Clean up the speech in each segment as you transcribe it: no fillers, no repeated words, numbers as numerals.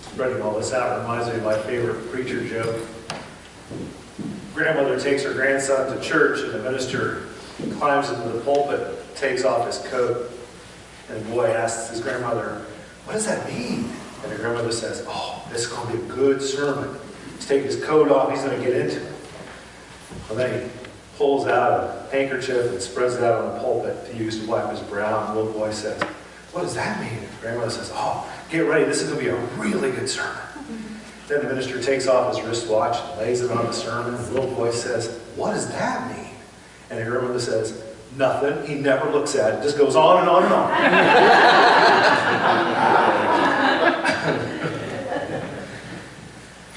Spreading all this out reminds me of my favorite preacher joke. Grandmother takes her grandson to church, and the minister climbs into the pulpit, takes off his coat, and the boy asks his grandmother, "What does that mean?" And the grandmother says, "Oh, this is going to be a good sermon. He's taking his coat off, he's going to get into it." Well, then he pulls out a handkerchief and spreads it out on the pulpit to use to wipe his brow. And the little boy says, "What does that mean?" And the grandmother says, "Oh, get ready, this is going to be a really good sermon." Then the minister takes off his wristwatch and lays it on the sermon. And the little boy says, "What does that mean?" And the grandmother says, "Nothing." He never looks at it. Just goes on and on and on.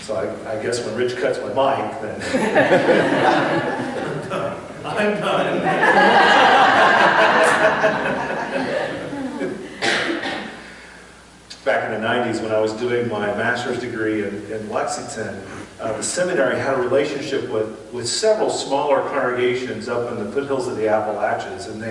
So I guess when Rich cuts my mic, then I'm done. Back in the 90s, when I was doing my master's degree in Lexington, the seminary had a relationship with several smaller congregations up in the foothills of the Appalachians, and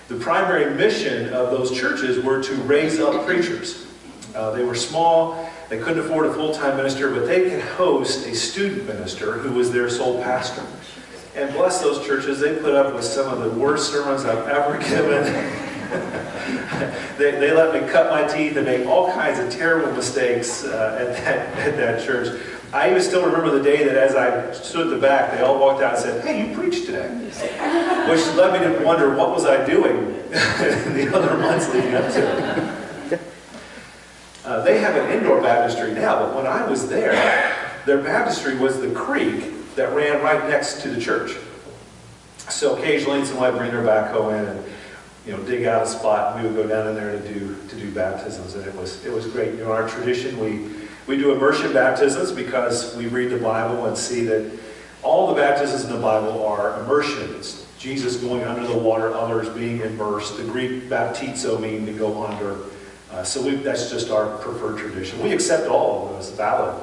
the primary mission of those churches were to raise up preachers. They were small, they couldn't afford a full-time minister, but they could host a student minister who was their sole pastor. And bless those churches, they put up with some of the worst sermons I've ever given. They let me cut my teeth and make all kinds of terrible mistakes at that church. I even still remember the day that as I stood at the back, they all walked out and said, "Hey, you preached today." Which led me to wonder, what was I doing in the other months leading up to it. They have an indoor baptistry now, but when I was there, their baptistry was the creek that ran right next to the church. So occasionally somebody would bring their backhoe in and dig out a spot, and we would go down in there to do baptisms, and it was great. Our tradition, we do immersion baptisms because we read the Bible and see that all the baptisms in the Bible are immersions. Jesus going under the water, others being immersed. The Greek baptizo meaning to go under. So that's just our preferred tradition. We accept all of them as valid,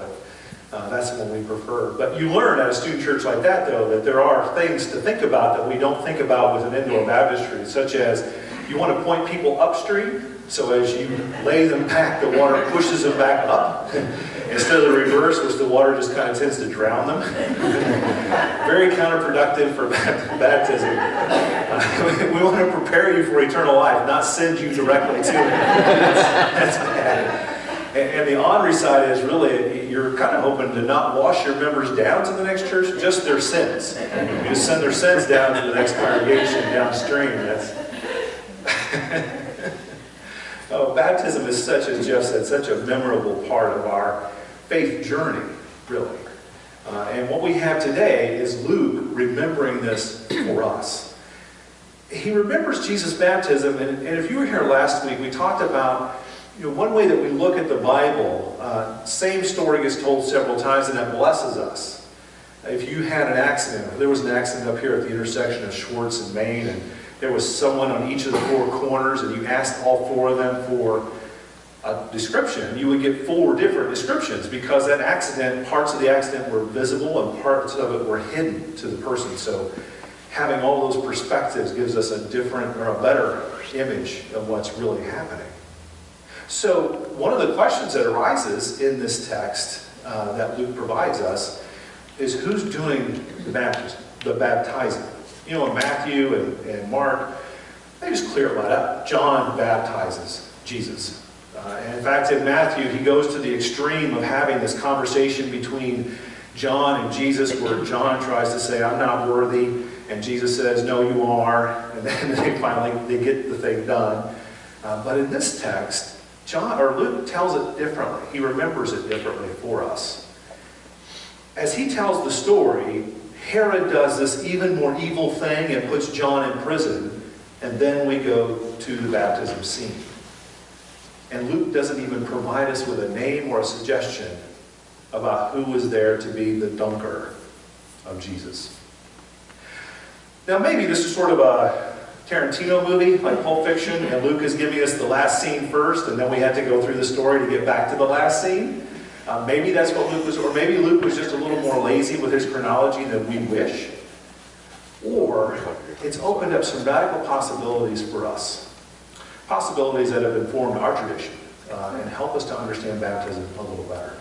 but that's the one we prefer. But you learn at a student church like that, though, that there are things to think about that we don't think about with an indoor baptistry, such as you want to point people upstream, so as you lay them back, the water pushes them back up, instead of the reverse, which the water just kind of tends to drown them. Very counterproductive for baptism. We want to prepare you for eternal life, not send you directly to it. That's bad. And the honorary side is really, you're kind of hoping to not wash your members down to the next church, just their sins. You just send their sins down to the next congregation downstream. Baptism is such, as Jeff said, such a memorable part of our faith journey, really. And what we have today is Luke remembering this for us. He remembers Jesus' baptism, and if you were here last week, we talked about one way that we look at the Bible. Same story gets told several times, and that blesses us. If you had an accident, there was an accident up here at the intersection of Schwartz and Main, and there was someone on each of the four corners, and you asked all four of them for a description, you would get four different descriptions because that accident, parts of the accident were visible and parts of it were hidden to the person. So having all those perspectives gives us a different or a better image of what's really happening. So one of the questions that arises in this text that Luke provides us is who's doing the baptizing. In Matthew and Mark, they just clear it right up. John baptizes Jesus. And in fact, in Matthew, he goes to the extreme of having this conversation between John and Jesus, where John tries to say, "I'm not worthy," and Jesus says, "No, you are." And then they get the thing done. But in this text, Luke tells it differently. He remembers it differently for us. As he tells the story, Herod does this even more evil thing and puts John in prison, and then we go to the baptism scene. And Luke doesn't even provide us with a name or a suggestion about who was there to be the dunker of Jesus. Now maybe this is sort of a Tarantino movie, like Pulp Fiction, and Luke is giving us the last scene first, and then we had to go through the story to get back to the last scene. Maybe that's what Luke was, or maybe Luke was just a little more lazy with his chronology than we wish. Or it's opened up some radical possibilities for us. possibilities that have informed our tradition and help us to understand baptism a little better.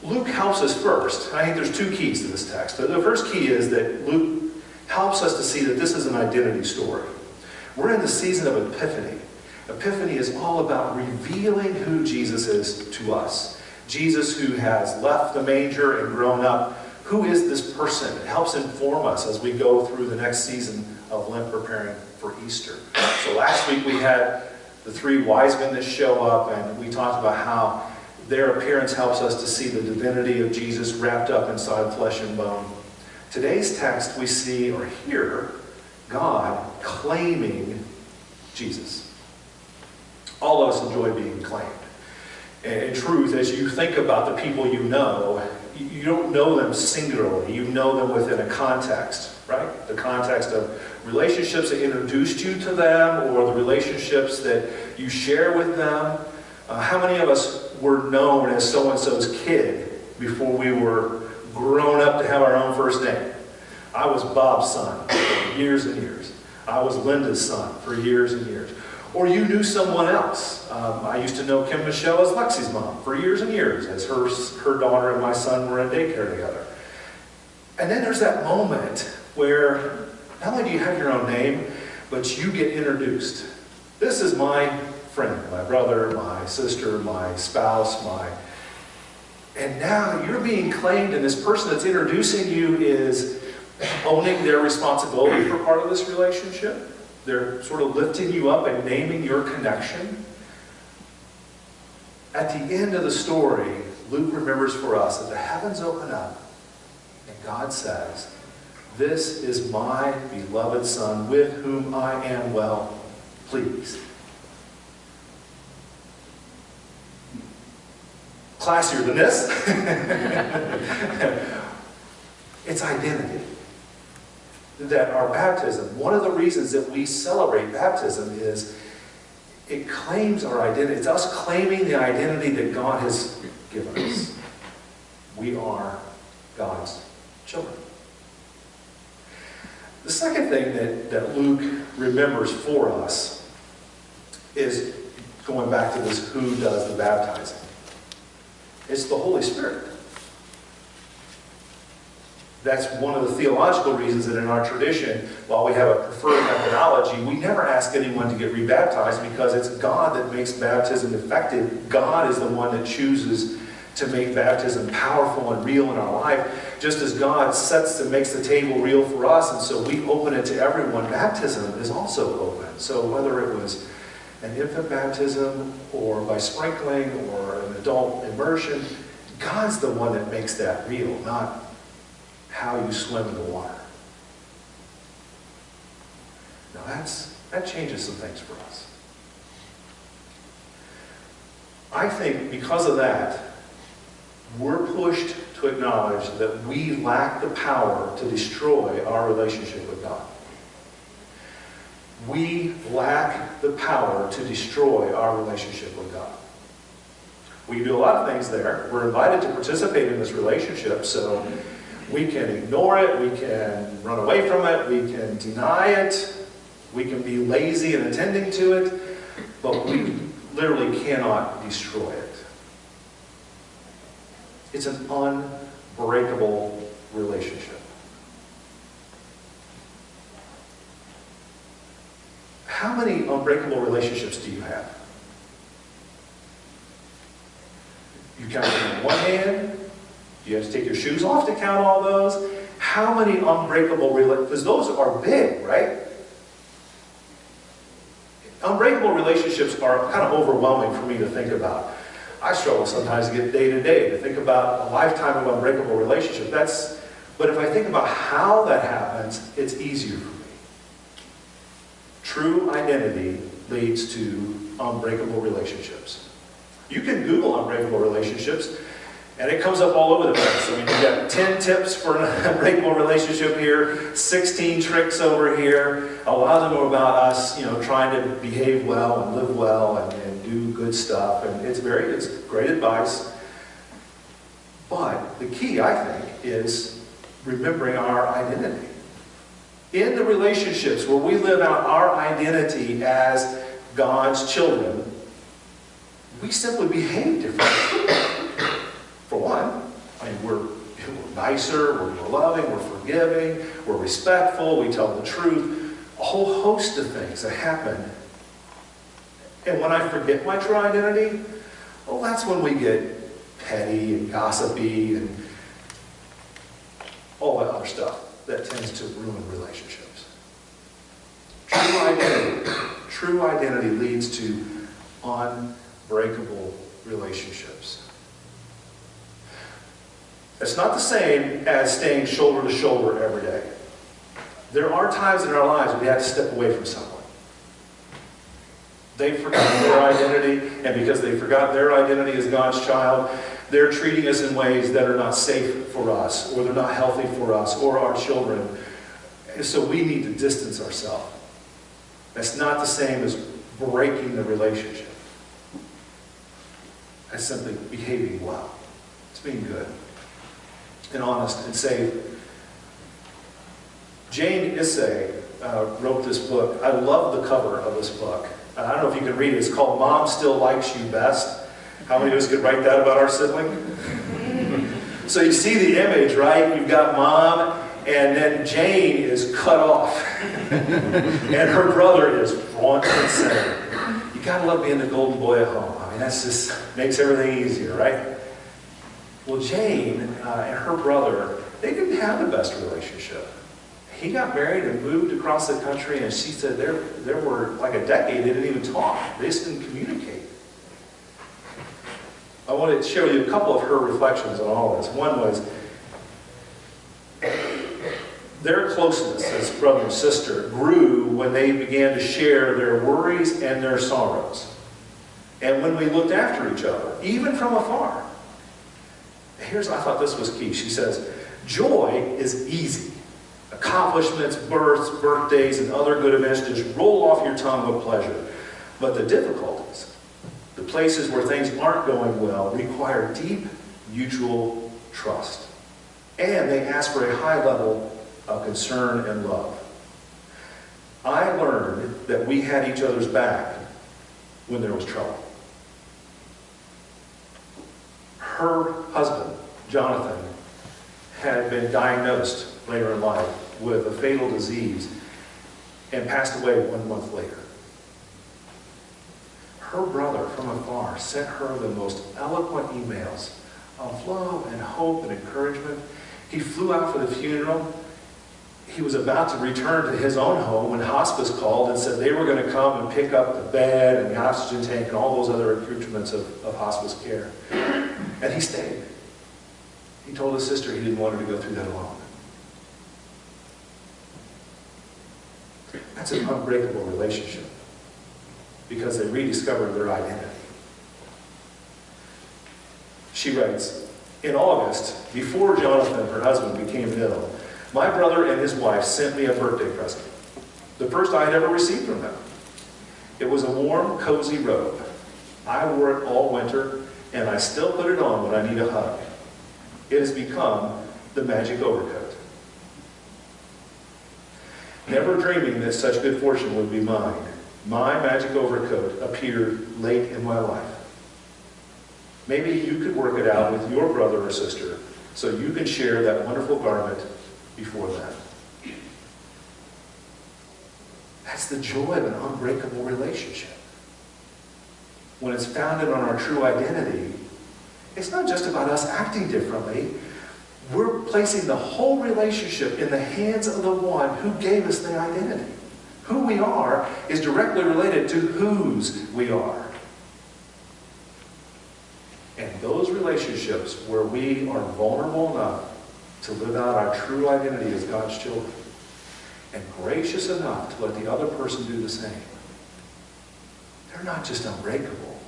Luke helps us first. I think there's two keys to this text. The first key is that Luke helps us to see that this is an identity story. We're in the season of Epiphany. Epiphany is all about revealing who Jesus is to us. Jesus who has left the manger and grown up. Who is this person? It helps inform us as we go through the next season of Lent preparing for Easter. So last week we had the three wise men that show up, and we talked about how their appearance helps us to see the divinity of Jesus wrapped up inside flesh and bone. Today's text we see or hear God claiming Jesus. All of us enjoy being claimed. In truth, as you think about the people you know, you don't know them singularly. You know them within a context, right? The context of relationships that introduced you to them or the relationships that you share with them. How many of us were known as so-and-so's kid before we were grown up to have our own first name? I was Bob's son for years and years. I was Linda's son for years and years. Or you knew someone else. I used to know Kim Michelle as Lexi's mom for years and years, as her daughter and my son were in daycare together. And then there's that moment where not only do you have your own name, but you get introduced. This is my friend, my brother, my sister, my spouse, and now you're being claimed, and this person that's introducing you is owning their responsibility for part of this relationship. They're sort of lifting you up and naming your connection. At the end of the story, Luke remembers for us that the heavens open up and God says, "This is my beloved Son with whom I am well pleased." Classier than this. It's identity. That our baptism, one of the reasons that we celebrate baptism is it claims our identity. It's us claiming the identity that God has given us. We are God's children. The second thing that Luke remembers for us is going back to this who does the baptizing. It's the Holy Spirit. That's one of the theological reasons that in our tradition, while we have a preferred methodology, we never ask anyone to get rebaptized because it's God that makes baptism effective. God is the one that chooses to make baptism powerful and real in our life. Just as God sets and makes the table real for us, and so we open it to everyone, baptism is also open. So whether it was an infant baptism or by sprinkling or an adult immersion, God's the one that makes that real, not how you swim in the water. Now that changes some things for us. I think because of that, we're pushed to acknowledge that we lack the power to destroy our relationship with God. We lack the power to destroy our relationship with God. We can do a lot of things there. We're invited to participate in this relationship, so we can ignore it, we can run away from it, we can deny it, we can be lazy in attending to it, but we literally cannot destroy it. It's an unbreakable relationship. How many unbreakable relationships do you have? You count them in one hand. You have to take your shoes off to count all those. How many unbreakable relationships? Because those are big, right? Unbreakable relationships are kind of overwhelming for me to think about. I struggle sometimes to get day to day to think about a lifetime of unbreakable relationship. But if I think about how that happens, it's easier for me. True identity leads to unbreakable relationships. You can Google unbreakable relationships, and it comes up all over the place. I mean, you've got 10 tips for an unbreakable relationship here, 16 tricks over here. A lot of them are about us, trying to behave well and live well and do good stuff. And it's great advice. But the key, I think, is remembering our identity. In the relationships where we live out our identity as God's children, we simply behave differently. For one, we're nicer, we're loving, we're forgiving, we're respectful, we tell the truth. A whole host of things that happen. And when I forget my true identity, well, that's when we get petty and gossipy and all that other stuff that tends to ruin relationships. True identity leads to unbreakable relationships. It's not the same as staying shoulder to shoulder every day. There are times in our lives we have to step away from someone. They forgot their identity, and because they forgot their identity as God's child, they're treating us in ways that are not safe for us, or they're not healthy for us, or our children. And so we need to distance ourselves. That's not the same as breaking the relationship. That's simply behaving well. It's being good and honest and safe. Jane Issei wrote this book. I love the cover of this book. I don't know if you can read it. It's called Mom Still Likes You Best. How many of us could write that about our sibling? So you see the image, right? You've got Mom, and then Jane is cut off. And her brother is front and center. You gotta love being the golden boy at home. I mean, that's just makes everything easier, right? Well, Jane and her brother, they didn't have the best relationship. He got married and moved across the country, and she said there were like a decade they didn't even talk. They just didn't communicate. I want to share with you a couple of her reflections on all this. One was their closeness as brother and sister grew when they began to share their worries and their sorrows. And when we looked after each other, even from afar. I thought this was key. She says, joy is easy. Accomplishments, births, birthdays, and other good events just roll off your tongue with pleasure. But the difficulties, the places where things aren't going well, require deep mutual trust. And they ask for a high level of concern and love. I learned that we had each other's back when there was trouble. Her husband, Jonathan, had been diagnosed later in life with a fatal disease and passed away 1 month later. Her brother from afar sent her the most eloquent emails of love and hope and encouragement. He flew out for the funeral. He was about to return to his own home when hospice called and said they were going to come and pick up the bed and the oxygen tank and all those other accoutrements of hospice care. And he stayed. He told his sister he didn't want her to go through that alone. That's an unbreakable relationship because they rediscovered their identity. She writes, in August, before Jonathan, her husband, became ill, my brother and his wife sent me a birthday present, the first I had ever received from them. It was a warm, cozy robe. I wore it all winter, and I still put it on when I need a hug. It has become the magic overcoat. Never dreaming that such good fortune would be mine, my magic overcoat appeared late in my life. Maybe you could work it out with your brother or sister so you can share that wonderful garment before them. That's the joy of an unbreakable relationship. When it's founded on our true identity, it's not just about us acting differently. We're placing the whole relationship in the hands of the one who gave us the identity. Who we are is directly related to whose we are. And those relationships where we are vulnerable enough to live out our true identity as God's children, and gracious enough to let the other person do the same, they're not just unbreakable.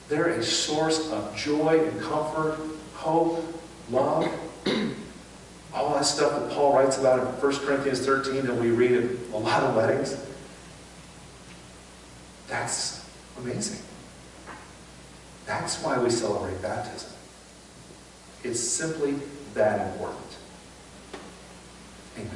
They're a source of joy and comfort, hope, love, all that stuff that Paul writes about in 1 Corinthians 13 that we read at a lot of weddings. That's amazing. That's why we celebrate baptism. It's simply that important. Amen.